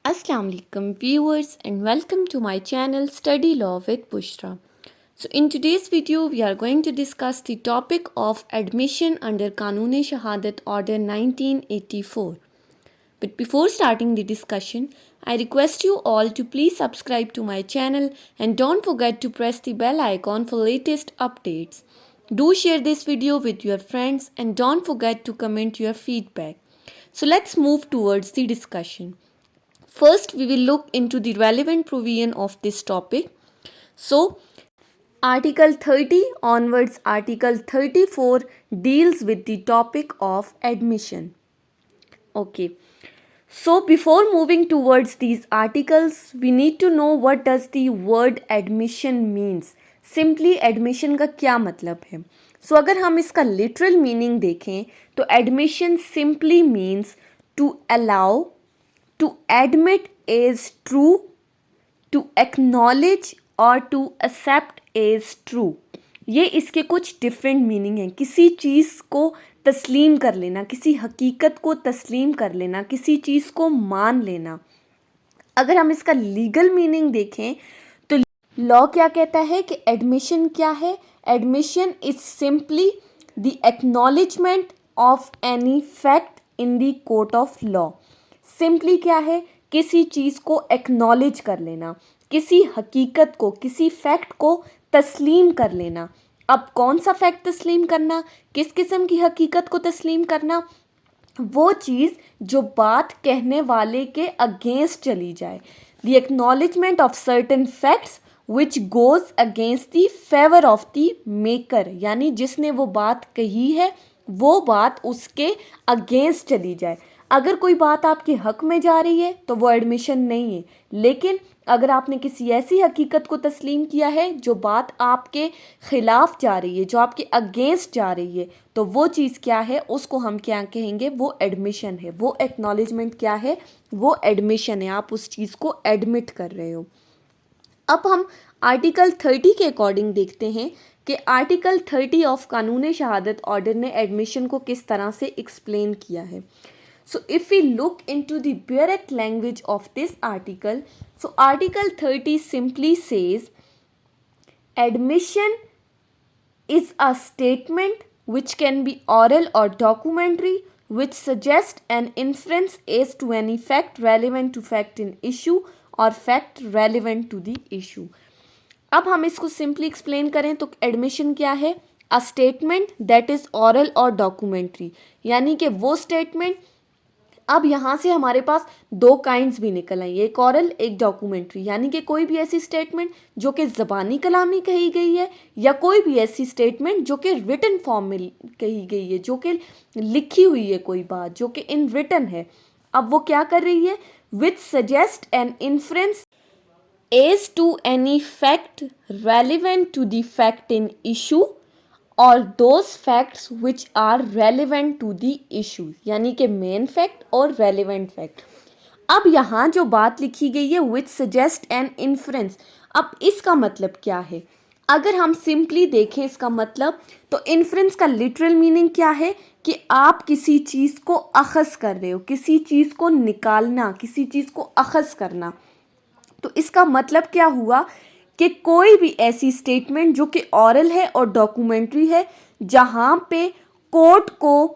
Assalamu alaikum viewers and welcome to my channel Study Law with Bushra. So in today's video we are going to discuss the topic of admission under Qanun-e-Shahadat Order 1984. But before starting the discussion, I request you all to please subscribe to my channel and don't forget to press the bell icon for latest updates. Do share this video with your friends and don't forget to comment your feedback. So let's move towards the discussion. First, we will look into the relevant provision of this topic. So, Article 30 onwards, Article 34 deals with the topic of admission. Okay. So, before moving towards these articles, we need to know what does the word admission means. Simply admission का क्या मतलब है? So, अगर हम इसका literal meaning देखें तो admission simply means to allow, to admit as true, to acknowledge और to accept as true. ये इसके कुछ डिफरेंट मीनिंग हैं. किसी चीज़ को तस्लीम कर लेना, किसी हकीकत को तस्लीम कर लेना, किसी चीज़ को मान लेना. अगर हम इसका लीगल मीनिंग देखें तो लॉ क्या कहता है कि एडमिशन क्या है? Admission is simply the acknowledgement of any fact in the court of law. Simply क्या है? किसी चीज़ को एक्नॉलेज कर लेना, किसी हकीकत को, किसी फैक्ट को तस्लीम कर लेना. अब कौन सा फैक्ट तस्लीम करना, किस किस्म की हकीकत को तस्लीम करना? वो चीज़ जो बात कहने वाले के अगेंस्ट चली जाए. The acknowledgement of certain facts which goes against the favour of the maker, यानी जिसने वो बात कही है वो बात उसके अगेंस्ट चली जाए. अगर कोई बात आपके हक में जा रही है तो वो एडमिशन नहीं है, लेकिन अगर आपने किसी ऐसी हकीकत को तस्लीम किया है जो बात आपके ख़िलाफ़ जा रही है, जो आपके अगेंस्ट जा रही है, तो वो चीज़ क्या है? उसको हम क्या कहेंगे? वो एडमिशन है. वो एक्नॉलेजमेंट क्या है? वो एडमिशन है. आप उस चीज़ को एडमिट कर रहे हो. अब हम आर्टिकल 30 के अकॉर्डिंग देखते हैं कि आर्टिकल 30 ऑफ कानून शहादत ऑर्डर ने एडमिशन को किस तरह से एक्सप्लेन किया है. So if we look into the direct language of this article, so Article 30 simply says, admission is a statement which can be oral or documentary which suggests an inference as to any fact relevant to fact in issue or fact relevant to the issue. अब हम इसको simply explain करें तो admission क्या है? A statement that is oral or documentary, यानी कि वो statement. अब यहाँ से हमारे पास दो काइंड्स भी निकल आई, एक ऑरल एक डॉक्यूमेंट्री, यानी कि कोई भी ऐसी स्टेटमेंट जो कि ज़बानी कलामी कही गई है या कोई भी ऐसी स्टेटमेंट जो कि रिटन फॉर्म में कही गई है, जो कि लिखी हुई है कोई बात जो कि इन रिटन है. अब वो क्या कर रही है? Which suggest an inference as to any fact relevant to the fact in issue और those facts which are relevant to the issue, यानी कि मेन फैक्ट और रेलिवेंट फैक्ट. अब यहाँ जो बात लिखी गई है विच सजेस्ट एन इन्फ्रेंस, अब इसका मतलब क्या है? अगर हम सिंपली देखें इसका मतलब, तो इन्फ्रेंस का लिटरल मीनिंग क्या है कि आप किसी चीज़ को अखज़ कर रहे हो, किसी चीज़ को निकालना, किसी चीज़ को अखज़ करना. तो इसका मतलब क्या हुआ कि कोई भी ऐसी स्टेटमेंट जो कि ऑरल है और डॉक्यूमेंट्री है जहाँ पे कोर्ट को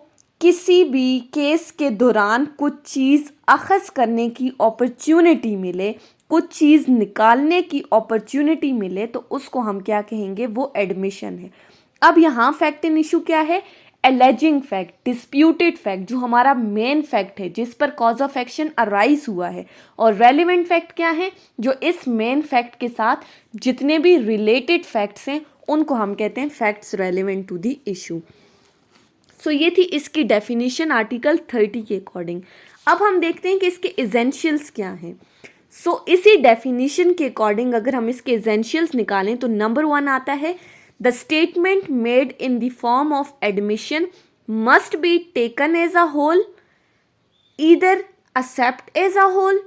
किसी भी केस के दौरान कुछ चीज़ अखज़ करने की अपॉर्चुनिटी मिले, कुछ चीज़ निकालने की अपॉर्चुनिटी मिले, तो उसको हम क्या कहेंगे? वो एडमिशन है. अब यहाँ फैक्ट इन इशू क्या है? एलेजिंग फैक्ट, डिस्प्यूटेड फैक्ट, जो हमारा मेन फैक्ट है जिस पर कॉज ऑफ एक्शन अराइज हुआ है. और रेलिवेंट फैक्ट क्या है? जो इस मेन फैक्ट के साथ जितने भी रिलेटेड फैक्ट्स हैं उनको हम कहते हैं facts relevant to the issue. So ये थी इसकी डेफिनेशन आर्टिकल 30 के अकॉर्डिंग. अब हम देखते हैं कि इसके एसेंशियल्स क्या हैं. सो इसी डेफिनेशन के अकॉर्डिंग अगर हम इसके एसेंशियल्स निकालें तो नंबर 1 आता है, the statement made in the form of admission must be taken as a whole, either accept as a whole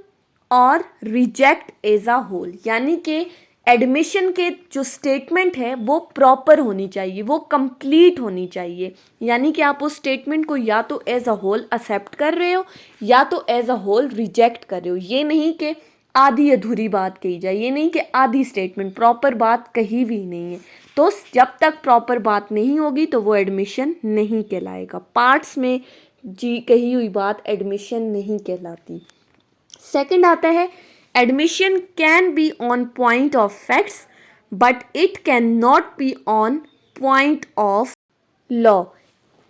or reject as a whole. यानी कि एडमिशन के जो स्टेटमेंट है वो प्रॉपर होनी चाहिए, वो कंप्लीट होनी चाहिए। यानी कि आप उस स्टेटमेंट को या तो एज अ होल एक्सेप्ट कर रहे हो या तो एज अ होल रिजेक्ट कर रहे हो। ये नहीं कि आधी अधूरी बात कही जाए, ये नहीं कि आधी स्टेटमेंट, प्रॉपर बात कही भी नहीं है। तो जब तक प्रॉपर बात नहीं होगी तो वो एडमिशन नहीं कहलाएगा। पार्ट्स में जी कही हुई बात एडमिशन नहीं कहलाती। सेकंड आता है admission can be on point of facts but it can not be on point of law.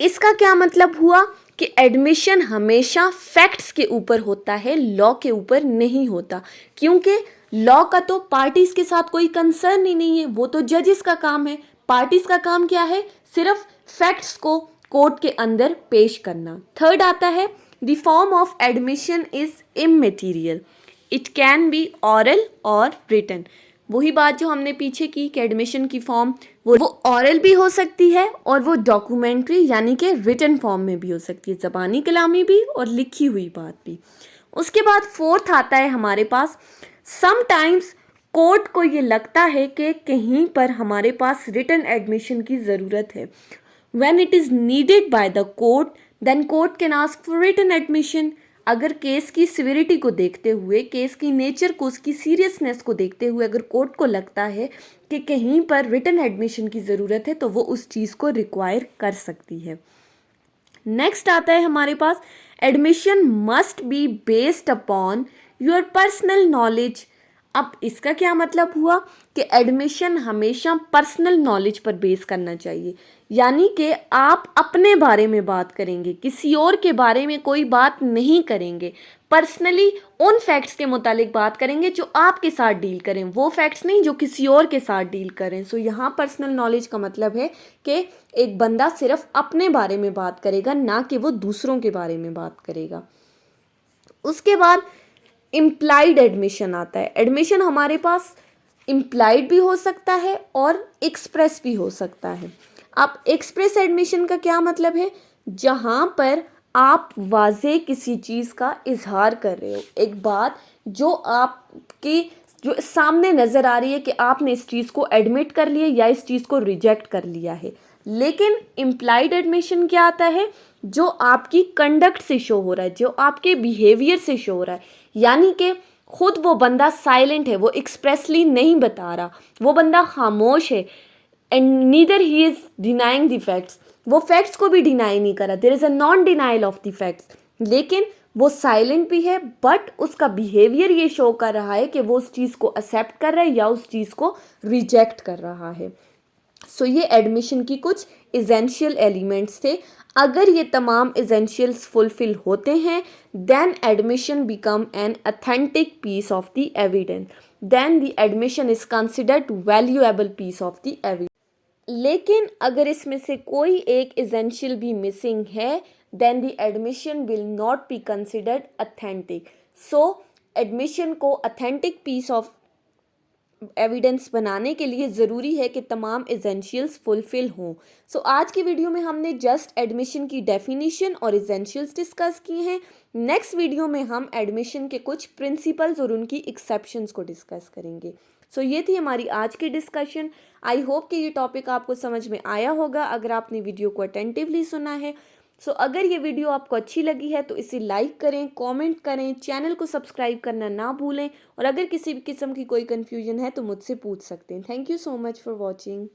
इसका क्या मतलब हुआ कि एडमिशन हमेशा फैक्ट्स के ऊपर होता है, लॉ के ऊपर नहीं होता। क्योंकि लॉ का तो पार्टीज के साथ कोई कंसर्न ही नहीं है, वो तो जजेस का काम है। पार्टीज का काम क्या है? सिर्फ फैक्ट्स को कोर्ट के अंदर पेश करना। थर्ड आता है the form of admission is immaterial, it can be oral और रिटन। वही बात जो हमने पीछे की कि एडमिशन की फॉर्म वो ऑरल भी हो सकती है और वो डॉक्यूमेंट्री यानी कि रिटन फॉर्म में भी हो सकती है, ज़बानी कलामी भी और लिखी हुई बात भी। उसके बाद फोर्थ आता है हमारे पास समटाइम्स कोर्ट को ये लगता है कि कहीं पर हमारे पास रिटन एडमिशन की ज़रूरत है। When it is needed by the court then court can ask for written admission. अगर केस की सिविरिटी को देखते हुए, केस की नेचर को, उसकी सीरियसनेस को देखते हुए अगर कोर्ट को लगता है कि कहीं पर रिटन एडमिशन की ज़रूरत है तो वो उस चीज़ को रिक्वायर कर सकती है। नेक्स्ट आता है हमारे पास admission must be based upon your personal knowledge. अब इसका क्या मतलब हुआ कि एडमिशन हमेशा पर्सनल नॉलेज पर बेस करना चाहिए। यानी कि आप अपने बारे में बात करेंगे, किसी और के बारे में कोई बात नहीं करेंगे। पर्सनली उन फैक्ट्स के मुतालिक बात करेंगे जो आपके साथ डील करें, वो फैक्ट्स नहीं जो किसी और के साथ डील करें। सो यहाँ पर्सनल नॉलेज का मतलब है कि एक बंदा सिर्फ अपने बारे में बात करेगा, ना कि वो दूसरों के बारे में बात करेगा। उसके बाद इम्प्लाइड एडमिशन आता है। एडमिशन हमारे पास इम्प्लाइड भी हो सकता है और एक्सप्रेस भी हो सकता है। आप एक्सप्रेस एडमिशन का क्या मतलब है? जहाँ पर आप वाज़े किसी चीज़ का इजहार कर रहे हो, एक बात जो आपके जो सामने नज़र आ रही है कि आपने इस चीज़ को एडमिट कर लिया या इस चीज़ को रिजेक्ट कर लिया है। लेकिन इम्प्लाइड एडमिशन क्या आता है? जो आपकी कंडक्ट से शो हो रहा है, जो आपके बिहेवियर से शो हो रहा है। यानी कि खुद वो बंदा साइलेंट है, वो एक्सप्रेसली नहीं बता रहा, वो बंदा खामोश है and neither he is denying the facts. वो फैक्ट्स को भी डिनाई नहीं करा, there is a non denial of the facts. लेकिन वो साइलेंट भी है बट उसका बिहेवियर ये शो कर रहा है कि वो उस चीज़ को एक्सेप्ट कर रहा है या उस चीज़ को रिजेक्ट कर रहा है। सो ये एडमिशन की कुछ इसेंशियल एलिमेंट्स थे। अगर ये तमाम इसेंशियल्स फुलफिल होते हैं then admission become an authentic piece of the evidence, then the admission is considered valuable piece of the evidence. लेकिन अगर इसमें से कोई एक इसेंशियल भी मिसिंग है then the admission will not be considered authentic. So admission को authentic piece of evidence बनाने के लिए ज़रूरी है कि तमाम एसेंशियल्स फुलफिल हों। सो आज की वीडियो में हमने जस्ट एडमिशन की डेफिनेशन और एसेंशियल्स डिस्कस किए हैं। नेक्स्ट वीडियो में हम एडमिशन के कुछ प्रिंसिपल्स और उनकी एक्सेप्शंस को डिस्कस करेंगे। सो ये थी हमारी आज की डिस्कशन। आई होप कि ये टॉपिक आपको समझ में आया होगा अगर आपने वीडियो को अटेंटिवली सुना है। सो अगर ये वीडियो आपको अच्छी लगी है तो इसे लाइक करें, कमेंट करें, चैनल को सब्सक्राइब करना ना भूलें और अगर किसी भी किस्म की कोई कन्फ्यूजन है तो मुझसे पूछ सकते हैं। Thank you so much for watching.